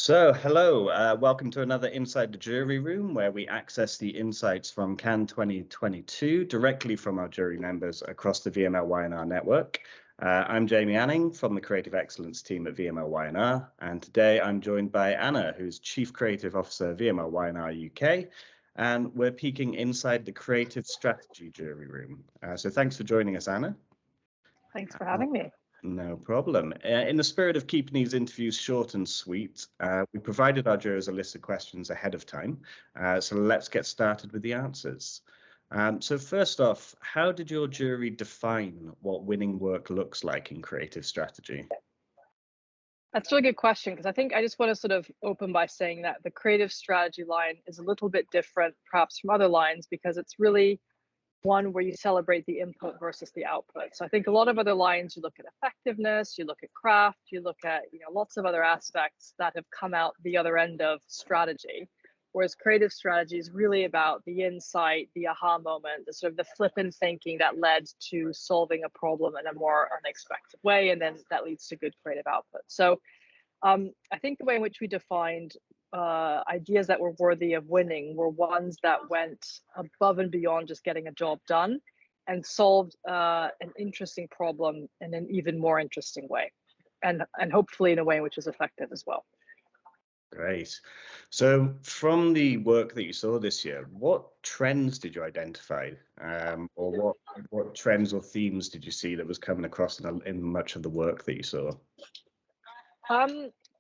So, hello, welcome to another Inside the Jury Room, where we access the insights from Cannes 2022 directly from our jury members across the VMLY&R network. I'm Jamie Anning from the Creative Excellence team at VMLY&R, and today I'm joined by Anna, who's Chief Creative Officer, VMLY&R UK, and we're peeking inside the Creative Strategy Jury Room. So thanks for joining us, Anna. Thanks for having me. No problem. In the spirit of keeping these interviews short and sweet, we provided our jurors a list of questions ahead of time. So let's get started with the answers. So first off, how did your jury define what winning work looks like in creative strategy? That's a really good question, because I think I just want to sort of open by saying that the creative strategy line is a little bit different perhaps from other lines, because it's really one where you celebrate the input versus the output. So I think a lot of other lines, you look at effectiveness, you look at craft, you look at lots of other aspects that have come out the other end of strategy. Whereas creative strategy is really about the insight, the aha moment, the sort of the flippant thinking that led to solving a problem in a more unexpected way, and then that leads to good creative output. So I think the way in which we defined ideas that were worthy of winning were ones that went above and beyond just getting a job done and solved an interesting problem in an even more interesting way, and hopefully in a way in which is effective as well. Great. So from the work that you saw this year, what trends did you identify, or what trends or themes did you see that was coming across in much of the work that you saw?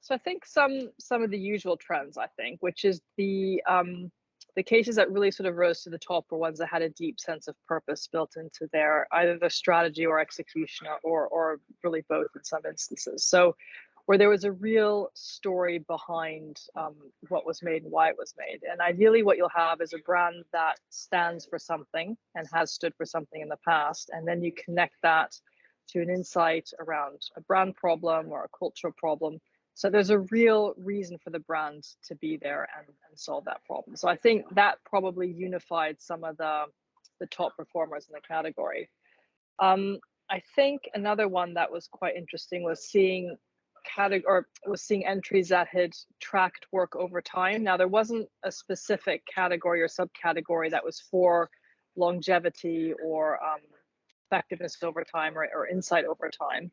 So I think some of the usual trends, I think, which is the cases that really sort of rose to the top were ones that had a deep sense of purpose built into their either their strategy or execution, or really both in some instances. So where there was a real story behind what was made and why it was made. And ideally what you'll have is a brand that stands for something and has stood for something in the past, and then you connect that to an insight around a brand problem or a cultural problem. So there's a real reason for the brand to be there and solve that problem. So I think that probably unified some of the top performers in the category. I think another one that was quite interesting was seeing entries that had tracked work over time. Now, there wasn't a specific category or subcategory that was for longevity or effectiveness over time or insight over time.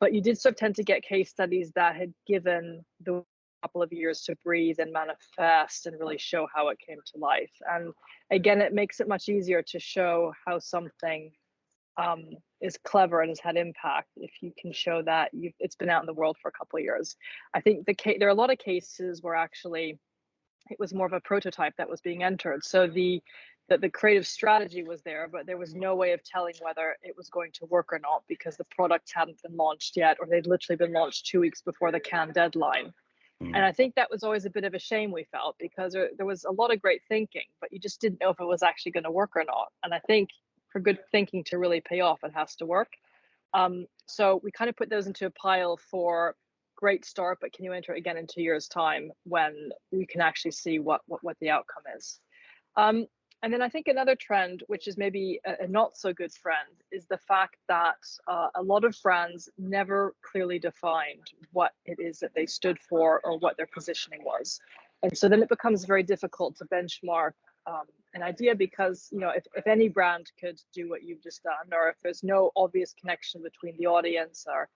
But you did sort of tend to get case studies that had given the couple of years to breathe and manifest and really show how it came to life. And again, it makes it much easier to show how something is clever and has had impact if you can show that it's been out in the world for a couple of years. I think there are a lot of cases where actually it was more of a prototype that was being entered. So the creative strategy was there, but there was no way of telling whether it was going to work or not, because the products hadn't been launched yet, or they'd literally been launched 2 weeks before the Cannes deadline. And I think that was always a bit of a shame, we felt, because there was a lot of great thinking, but you just didn't know if it was actually going to work or not. And I think for good thinking to really pay off, it has to work. So we kind of put those into a pile for great start, but can you enter again in 2 years' time when you can actually see what the outcome is. And then I think another trend, which is maybe a not so good friend, is the fact that a lot of brands never clearly defined what it is that they stood for or what their positioning was. And so then it becomes very difficult to benchmark an idea, because if any brand could do what you've just done, or if there's no obvious connection between the audience or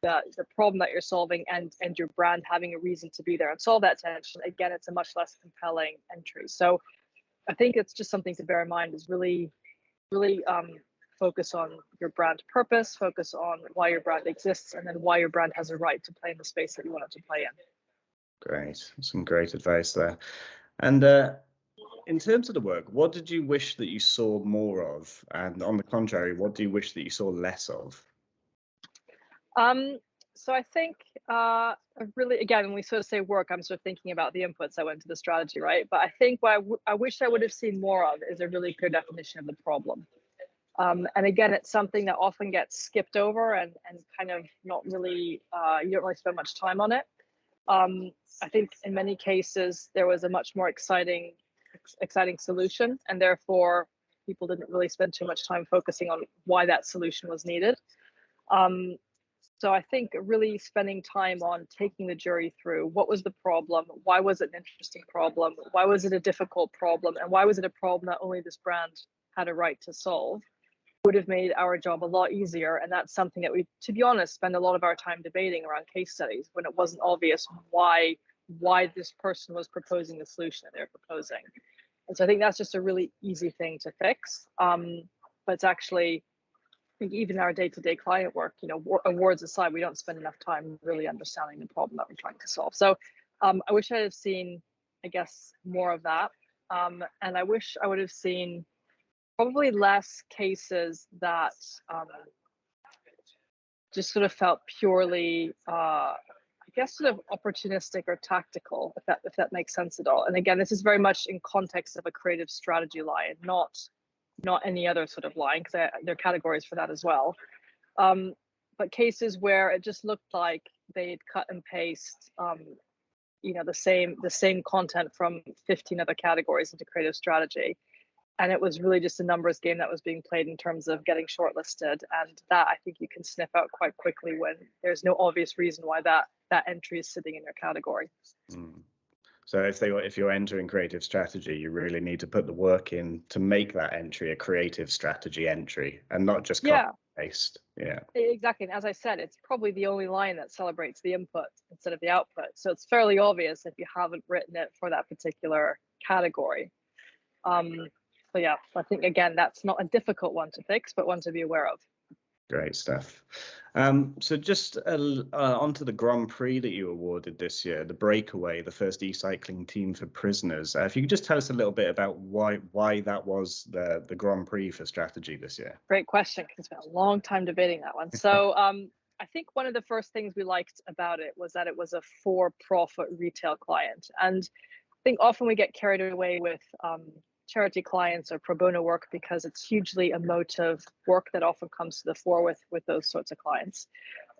the problem that you're solving and your brand having a reason to be there and solve that tension, again, it's a much less compelling entry. So I think it's just something to bear in mind, is really focus on your brand purpose, focus on why your brand exists, and then why your brand has a right to play in the space that you want it to play in. Great, some great advice there. And in terms of the work, what did you wish that you saw more of? And on the contrary, what do you wish that you saw less of? So I think really, again, when we sort of say work, I'm sort of thinking about the inputs that went to the strategy, right? But I think what I wish I would have seen more of is a really clear definition of the problem. And again, it's something that often gets skipped over and kind of not really, you don't really spend much time on it. I think in many cases, there was a much more exciting solution, and therefore people didn't really spend too much time focusing on why that solution was needed. So I think really spending time on taking the jury through what was the problem, why was it an interesting problem, why was it a difficult problem, and why was it a problem that only this brand had a right to solve, would have made our job a lot easier. And that's something that we, to be honest, spend a lot of our time debating around case studies when it wasn't obvious why this person was proposing the solution that they're proposing. And so I think that's just a really easy thing to fix. But it's actually, I think even our day-to-day client work, awards aside, we don't spend enough time really understanding the problem that we're trying to solve. So I wish I'd have seen, I guess, more of that. And I wish I would have seen probably less cases that just sort of felt purely, I guess, sort of opportunistic or tactical, if that makes sense at all. And again, this is very much in context of a creative strategy line, not any other sort of line, because there are categories for that as well. But cases where it just looked like they'd cut and paste, the same content from 15 other categories into creative strategy. And it was really just a numbers game that was being played in terms of getting shortlisted. And that I think you can sniff out quite quickly when there's no obvious reason why that entry is sitting in your category. So if you're entering creative strategy, you really need to put the work in to make that entry a creative strategy entry and not just copy and paste. Yeah, exactly. And as I said, it's probably the only line that celebrates the input instead of the output. So it's fairly obvious if you haven't written it for that particular category. So yeah, I think again, that's not a difficult one to fix, but one to be aware of. Great stuff. So just onto the Grand Prix that you awarded this year, the Breakaway, the first e-cycling team for prisoners. If you could just tell us a little bit about why that was the Grand Prix for strategy this year. Great question, because it's been a long time debating that one. So I think one of the first things we liked about it was that it was a for-profit retail client. And I think often we get carried away with charity clients or pro bono work because it's hugely emotive work that often comes to the fore with those sorts of clients.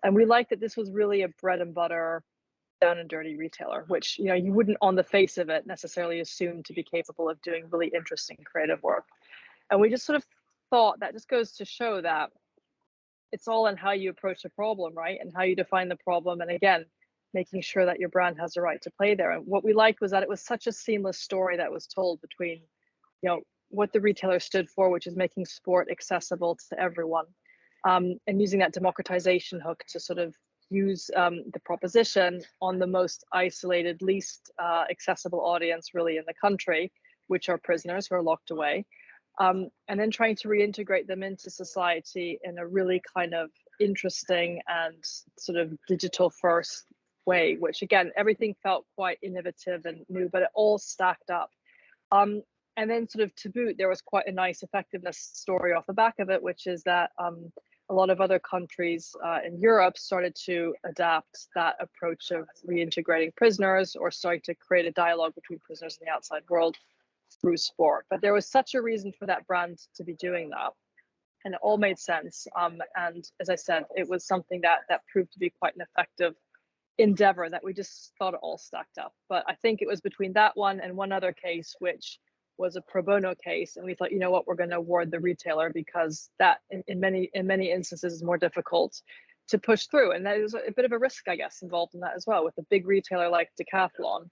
And we like that this was really a bread and butter, down and dirty retailer, which you wouldn't on the face of it necessarily assume to be capable of doing really interesting creative work. And we just sort of thought that just goes to show that it's all in how you approach the problem, right? And how you define the problem. And again, making sure that your brand has a right to play there. And what we liked was that it was such a seamless story that was told between what the retailer stood for, which is making sport accessible to everyone, and using that democratization hook to sort of use the proposition on the most isolated, least accessible audience really in the country, which are prisoners who are locked away, and then trying to reintegrate them into society in a really kind of interesting and sort of digital first way, which again, everything felt quite innovative and new, but it all stacked up. And then sort of to boot, there was quite a nice effectiveness story off the back of it, which is that a lot of other countries in Europe started to adapt that approach of reintegrating prisoners or starting to create a dialogue between prisoners and the outside world through sport. But there was such a reason for that brand to be doing that. And it all made sense. And as I said, it was something that proved to be quite an effective endeavor that we just thought it all stacked up. But I think it was between that one and one other case, which was a pro bono case, and we thought, we're going to award the retailer because that in many instances is more difficult to push through, and there's a bit of a risk, I guess, involved in that as well, with a big retailer like Decathlon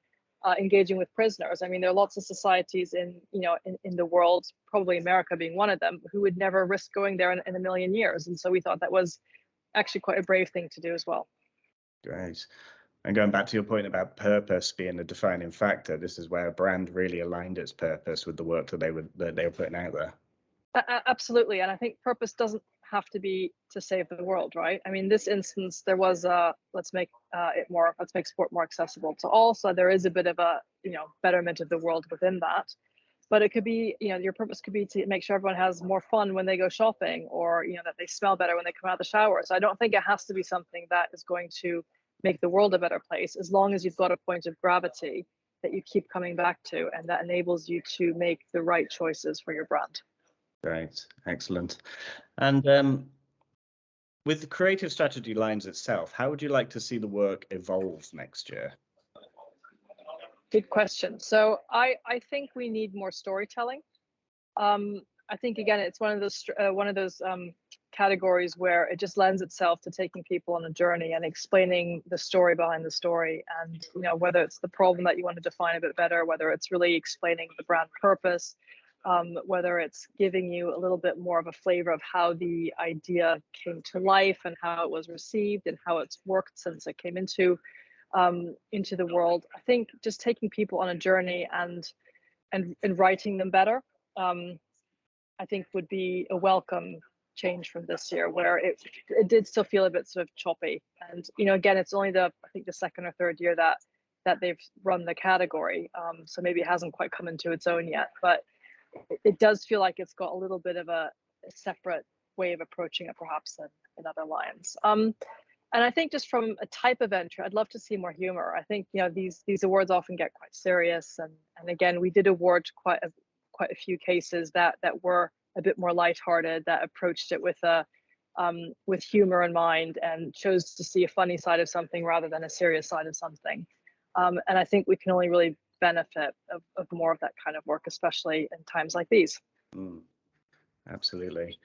engaging with prisoners. I mean, there are lots of societies in the world, probably America being one of them, who would never risk going there in a million years, and so we thought that was actually quite a brave thing to do as well. Great. And going back to your point about purpose being a defining factor, this is where a brand really aligned its purpose with the work that they were putting out there. Absolutely, and I think purpose doesn't have to be to save the world, right? I mean, this instance, there was let's make sport more accessible to all. So there is a bit of a betterment of the world within that. But it could be, your purpose could be to make sure everyone has more fun when they go shopping, or that they smell better when they come out of the shower. So I don't think it has to be something that is going to make the world a better place, as long as you've got a point of gravity that you keep coming back to, and that enables you to make the right choices for your brand. Great, excellent. And with the creative strategy lines itself, how would you like to see the work evolve next year? Good question. So I think we need more storytelling. I think again, it's one of those categories where it just lends itself to taking people on a journey and explaining the story behind the story. And, you know, whether it's the problem that you want to define a bit better, whether it's really explaining the brand purpose, whether it's giving you a little bit more of a flavor of how the idea came to life and how it was received and how it's worked since it came into the world. I think just taking people on a journey and writing them better, I think would be a welcome change from this year, where it did still feel a bit sort of choppy. And, you know, again, it's only I think the second or third year that they've run the category, so maybe it hasn't quite come into its own yet, but it does feel like it's got a little bit of a separate way of approaching it, perhaps, than other lines. And I think just from a type of entry, I'd love to see more humor. I think, you know, these awards often get quite serious, and again, we did award quite a few cases that were a bit more lighthearted, that approached it with humor in mind and chose to see a funny side of something rather than a serious side of something. And I think we can only really benefit of more of that kind of work, especially in times like these. Absolutely.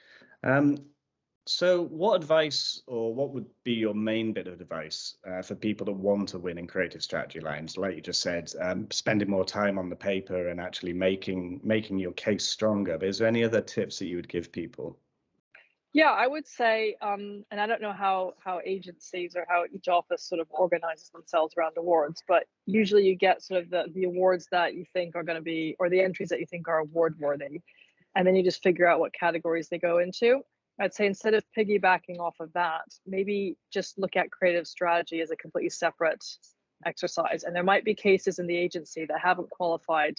So what advice, or what would be your main bit of advice for people that want to win in creative strategy lines? Like you just said, spending more time on the paper and actually making your case stronger. But is there any other tips that you would give people? Yeah, I would say, and I don't know how agencies or how each office sort of organizes themselves around awards, but usually you get sort of the awards that you think are going to be, or the entries that you think are award worthy, and then you just figure out what categories they go into. I'd say instead of piggybacking off of that, maybe just look at creative strategy as a completely separate exercise. And there might be cases in the agency that haven't qualified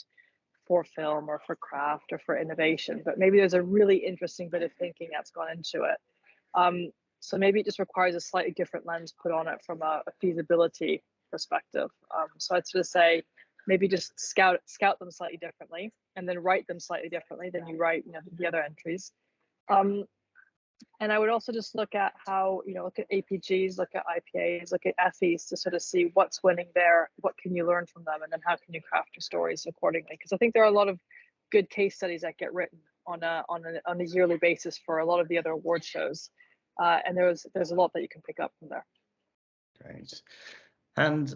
for film or for craft or for innovation, but maybe there's a really interesting bit of thinking that's gone into it. So maybe it just requires a slightly different lens put on it from a feasibility perspective. So I'd sort of say maybe just scout them slightly differently, and then write them slightly differently than you write, you know, the other entries. And I would also just look at how, you know, look at APGs, look at IPAs, look at FEs to sort of see what's winning there, what can you learn from them, and then how can you craft your stories accordingly? Because I think there are a lot of good case studies that get written on a yearly basis for a lot of the other award shows, and there's a lot that you can pick up from there. Great. And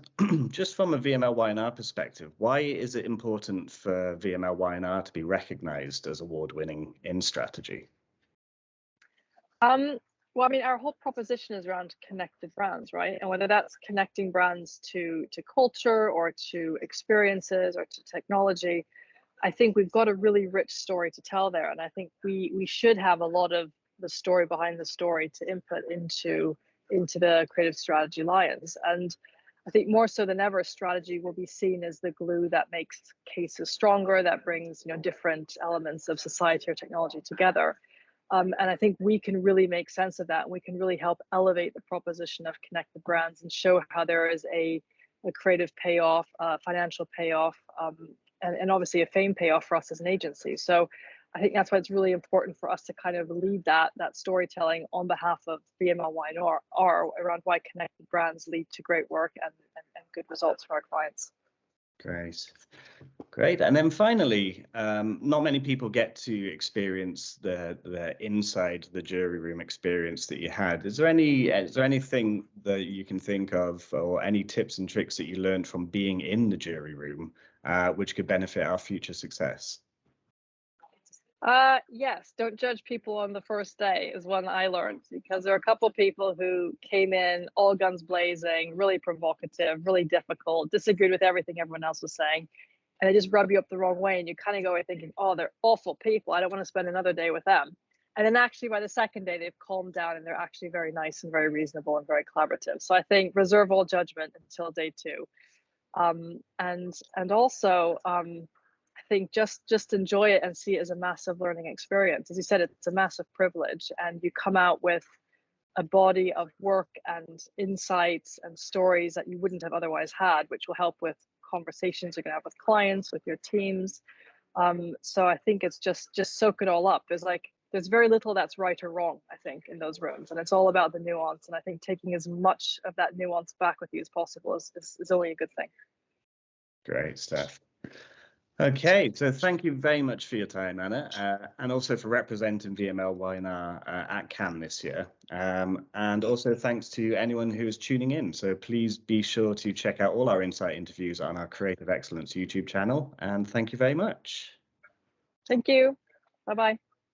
just from a VMLY&R perspective, why is it important for VMLY&R to be recognized as award-winning in strategy? Well, I mean, our whole proposition is around connected brands, right? And whether that's connecting brands to culture or to experiences or to technology, I think we've got a really rich story to tell there. And I think we should have a lot of the story behind the story to input into the creative strategy lions. And I think more so than ever, strategy will be seen as the glue that makes cases stronger, that brings, you know, different elements of society or technology together. And I think we can really make sense of that. We can really help elevate the proposition of connected brands and show how there is a creative payoff, financial payoff, and obviously a fame payoff for us as an agency. So I think that's why it's really important for us to kind of lead that storytelling on behalf of VMLY&R around why connected brands lead to great work and good results for our clients. Great. And then finally, not many people get to experience the inside the jury room experience that you had. Is there anything that you can think of, or any tips and tricks that you learned from being in the jury room, which could benefit our future success? Yes, don't judge people on the first day is one I learned, because there are a couple of people who came in all guns blazing, really provocative, really difficult, disagreed with everything everyone else was saying, and they just rub you up the wrong way, and you kind of go away thinking, oh, they're awful people, I don't want to spend another day with them. And then actually by the second day they've calmed down and they're actually very nice and very reasonable and very collaborative. So I think reserve all judgment until day two. And also I think just enjoy it and see it as a massive learning experience. As you said, it's a massive privilege, and you come out with a body of work and insights and stories that you wouldn't have otherwise had, which will help with conversations you're going to have with clients, with your teams. So I think it's just soak it all up. There's very little that's right or wrong, I think, in those rooms, and it's all about the nuance. And I think taking as much of that nuance back with you as possible is only a good thing. Great stuff. Okay, so thank you very much for your time, Anna, and also for representing VMLY&R at Cannes this year. And also thanks to anyone who is tuning in. So please be sure to check out all our Insight interviews on our Creative Excellence YouTube channel. And thank you very much. Thank you. Bye-bye.